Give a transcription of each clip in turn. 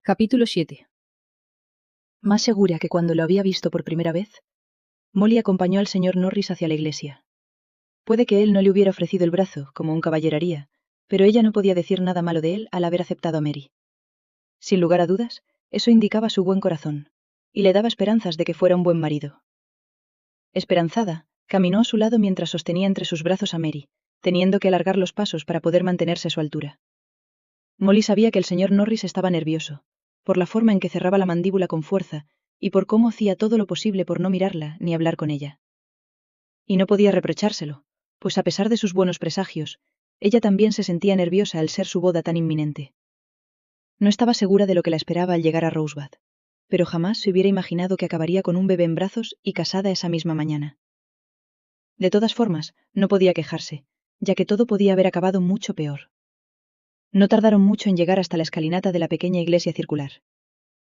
Capítulo 7. Más segura que cuando lo había visto por primera vez, Molly acompañó al señor Norris hacia la iglesia. Puede que él no le hubiera ofrecido el brazo, como un caballero haría, pero ella no podía decir nada malo de él al haber aceptado a Mary. Sin lugar a dudas, eso indicaba su buen corazón, y le daba esperanzas de que fuera un buen marido. Esperanzada, caminó a su lado mientras sostenía entre sus brazos a Mary, teniendo que alargar los pasos para poder mantenerse a su altura. Molly sabía que el señor Norris estaba nervioso, por la forma en que cerraba la mandíbula con fuerza, y por cómo hacía todo lo posible por no mirarla ni hablar con ella. Y no podía reprochárselo, pues a pesar de sus buenos presagios, ella también se sentía nerviosa al ser su boda tan inminente. No estaba segura de lo que la esperaba al llegar a Rosebud, pero jamás se hubiera imaginado que acabaría con un bebé en brazos y casada esa misma mañana. De todas formas, no podía quejarse, ya que todo podía haber acabado mucho peor. No tardaron mucho en llegar hasta la escalinata de la pequeña iglesia circular.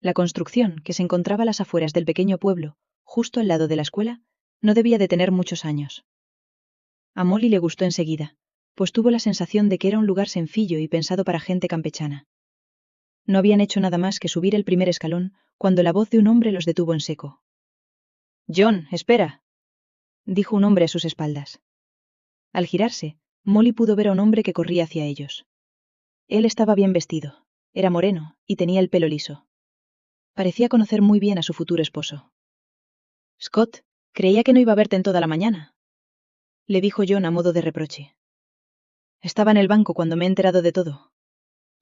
La construcción, que se encontraba a las afueras del pequeño pueblo, justo al lado de la escuela, no debía de tener muchos años. A Molly le gustó enseguida, pues tuvo la sensación de que era un lugar sencillo y pensado para gente campechana. No habían hecho nada más que subir el primer escalón, cuando la voz de un hombre los detuvo en seco. «John, espera», dijo un hombre a sus espaldas. Al girarse, Molly pudo ver a un hombre que corría hacia ellos. Él estaba bien vestido, era moreno, y tenía el pelo liso. Parecía conocer muy bien a su futuro esposo. «Scott, creía que no iba a verte en toda la mañana», le dijo John a modo de reproche. «Estaba en el banco cuando me he enterado de todo»,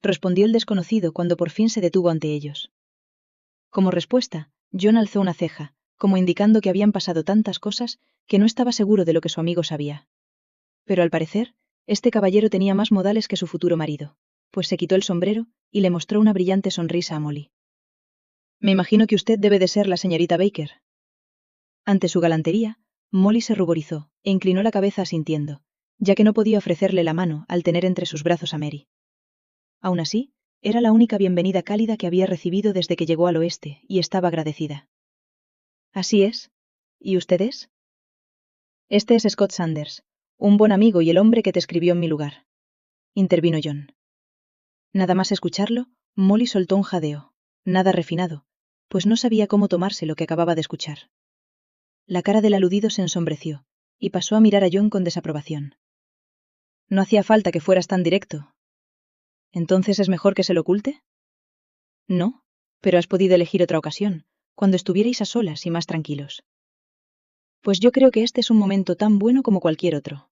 respondió el desconocido cuando por fin se detuvo ante ellos. Como respuesta, John alzó una ceja, como indicando que habían pasado tantas cosas que no estaba seguro de lo que su amigo sabía. Pero al parecer, este caballero tenía más modales que su futuro marido, pues se quitó el sombrero y le mostró una brillante sonrisa a Molly. «Me imagino que usted debe de ser la señorita Baker». Ante su galantería, Molly se ruborizó e inclinó la cabeza asintiendo, ya que no podía ofrecerle la mano al tener entre sus brazos a Mary. Aún así, era la única bienvenida cálida que había recibido desde que llegó al oeste, y estaba agradecida. «Así es. ¿Y usted es?» «Este es Scott Sanders, un buen amigo y el hombre que te escribió en mi lugar», intervino John. Nada más escucharlo, Molly soltó un jadeo, nada refinado, pues no sabía cómo tomarse lo que acababa de escuchar. La cara del aludido se ensombreció, y pasó a mirar a John con desaprobación. «No hacía falta que fueras tan directo». «¿Entonces es mejor que se lo oculte?» «No, pero has podido elegir otra ocasión, cuando estuvierais a solas y más tranquilos». «Pues yo creo que este es un momento tan bueno como cualquier otro.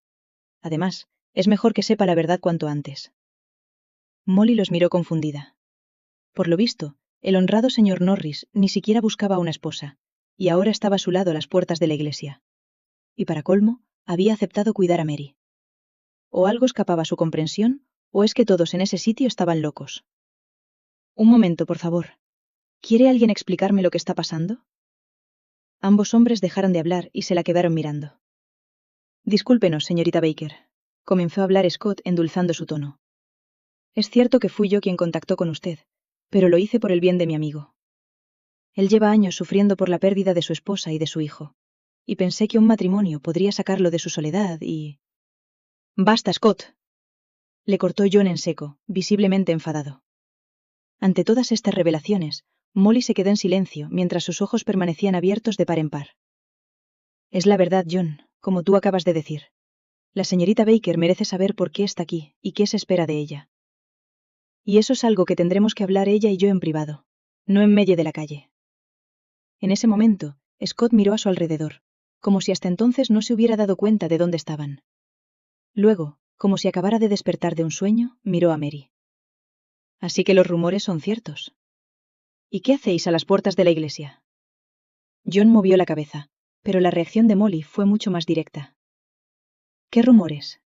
Además, es mejor que sepa la verdad cuanto antes». Molly los miró confundida. Por lo visto, el honrado señor Norris ni siquiera buscaba a una esposa, y ahora estaba a su lado a las puertas de la iglesia. Y para colmo, había aceptado cuidar a Mary. O algo escapaba a su comprensión, o es que todos en ese sitio estaban locos. «Un momento, por favor. ¿Quiere alguien explicarme lo que está pasando?» Ambos hombres dejaron de hablar y se la quedaron mirando. «Discúlpenos, señorita Baker», comenzó a hablar Scott endulzando su tono. «Es cierto que fui yo quien contactó con usted, pero lo hice por el bien de mi amigo. Él lleva años sufriendo por la pérdida de su esposa y de su hijo, y pensé que un matrimonio podría sacarlo de su soledad y...» «Basta, Scott», le cortó John en seco, visiblemente enfadado. Ante todas estas revelaciones, Molly se quedó en silencio mientras sus ojos permanecían abiertos de par en par. «Es la verdad, John, como tú acabas de decir. La señorita Baker merece saber por qué está aquí y qué se espera de ella. Y eso es algo que tendremos que hablar ella y yo en privado, no en medio de la calle». En ese momento, Scott miró a su alrededor, como si hasta entonces no se hubiera dado cuenta de dónde estaban. Luego, como si acabara de despertar de un sueño, miró a Mary. «Así que los rumores son ciertos. ¿Y qué hacéis a las puertas de la iglesia?» John movió la cabeza, pero la reacción de Molly fue mucho más directa. «¿Qué rumores?»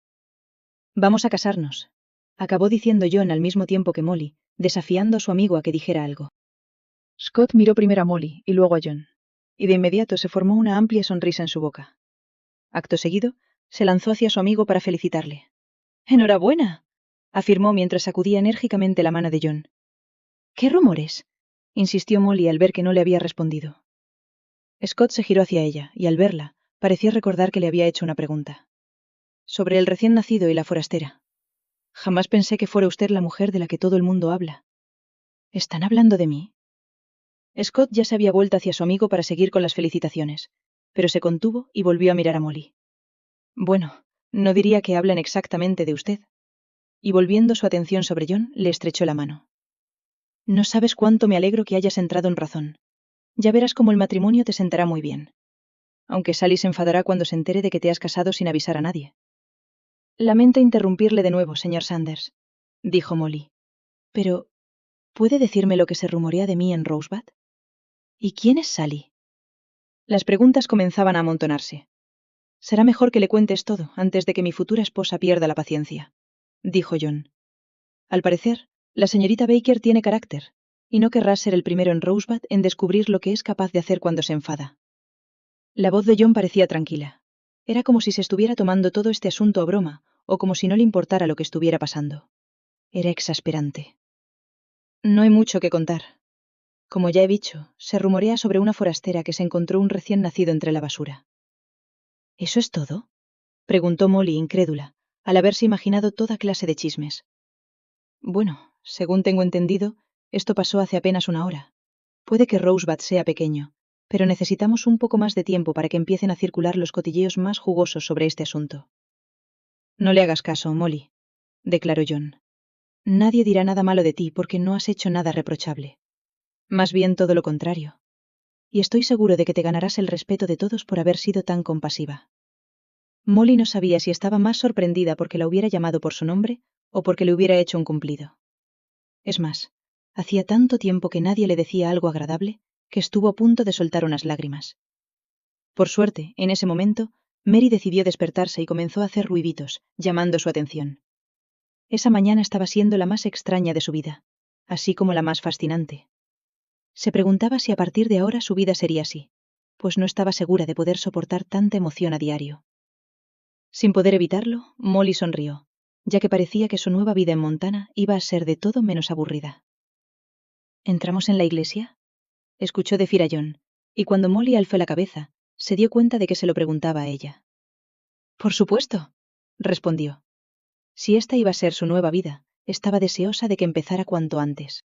«Vamos a casarnos», acabó diciendo John al mismo tiempo que Molly, desafiando a su amigo a que dijera algo. Scott miró primero a Molly y luego a John, y de inmediato se formó una amplia sonrisa en su boca. Acto seguido, se lanzó hacia su amigo para felicitarle. «¡Enhorabuena!», afirmó mientras sacudía enérgicamente la mano de John. «¿Qué rumores?», insistió Molly al ver que no le había respondido. Scott se giró hacia ella, y al verla, pareció recordar que le había hecho una pregunta. «Sobre el recién nacido y la forastera. Jamás pensé que fuera usted la mujer de la que todo el mundo habla». ¿Están hablando de mí? Scott ya se había vuelto hacia su amigo para seguir con las felicitaciones, pero se contuvo y volvió a mirar a Molly. Bueno, no diría que hablan exactamente de usted. Y volviendo su atención sobre John, le estrechó la mano. No sabes cuánto me alegro que hayas entrado en razón. Ya verás cómo el matrimonio te sentará muy bien. Aunque Sally se enfadará cuando se entere de que te has casado sin avisar a nadie. Lamento interrumpirle de nuevo, señor Sanders, dijo Molly. Pero, ¿puede decirme lo que se rumorea de mí en Rosebud? ¿Y quién es Sally? Las preguntas comenzaban a amontonarse. Será mejor que le cuentes todo antes de que mi futura esposa pierda la paciencia, dijo John. Al parecer, la señorita Baker tiene carácter, y no querrá ser el primero en Rosebud en descubrir lo que es capaz de hacer cuando se enfada. La voz de John parecía tranquila. Era como si se estuviera tomando todo este asunto a broma, o como si no le importara lo que estuviera pasando. Era exasperante. No hay mucho que contar. Como ya he dicho, se rumorea sobre una forastera que se encontró un recién nacido entre la basura. ¿Eso es todo?, preguntó Molly, incrédula, al haberse imaginado toda clase de chismes. Bueno, según tengo entendido, esto pasó hace apenas una hora. Puede que Rosebud sea pequeño, pero necesitamos un poco más de tiempo para que empiecen a circular los cotilleos más jugosos sobre este asunto. No le hagas caso, Molly, declaró John. Nadie dirá nada malo de ti porque no has hecho nada reprochable. Más bien todo lo contrario. Y estoy seguro de que te ganarás el respeto de todos por haber sido tan compasiva. Molly no sabía si estaba más sorprendida porque la hubiera llamado por su nombre o porque le hubiera hecho un cumplido. Es más, hacía tanto tiempo que nadie le decía algo agradable que estuvo a punto de soltar unas lágrimas. Por suerte, en ese momento, Mary decidió despertarse y comenzó a hacer ruiditos, llamando su atención. Esa mañana estaba siendo la más extraña de su vida, así como la más fascinante. Se preguntaba si a partir de ahora su vida sería así, pues no estaba segura de poder soportar tanta emoción a diario. Sin poder evitarlo, Molly sonrió, ya que parecía que su nueva vida en Montana iba a ser de todo menos aburrida. ¿Entramos en la iglesia?, escuchó decir a John, y cuando Molly alzó la cabeza, se dio cuenta de que se lo preguntaba a ella. Por supuesto, respondió. Si esta iba a ser su nueva vida, estaba deseosa de que empezara cuanto antes.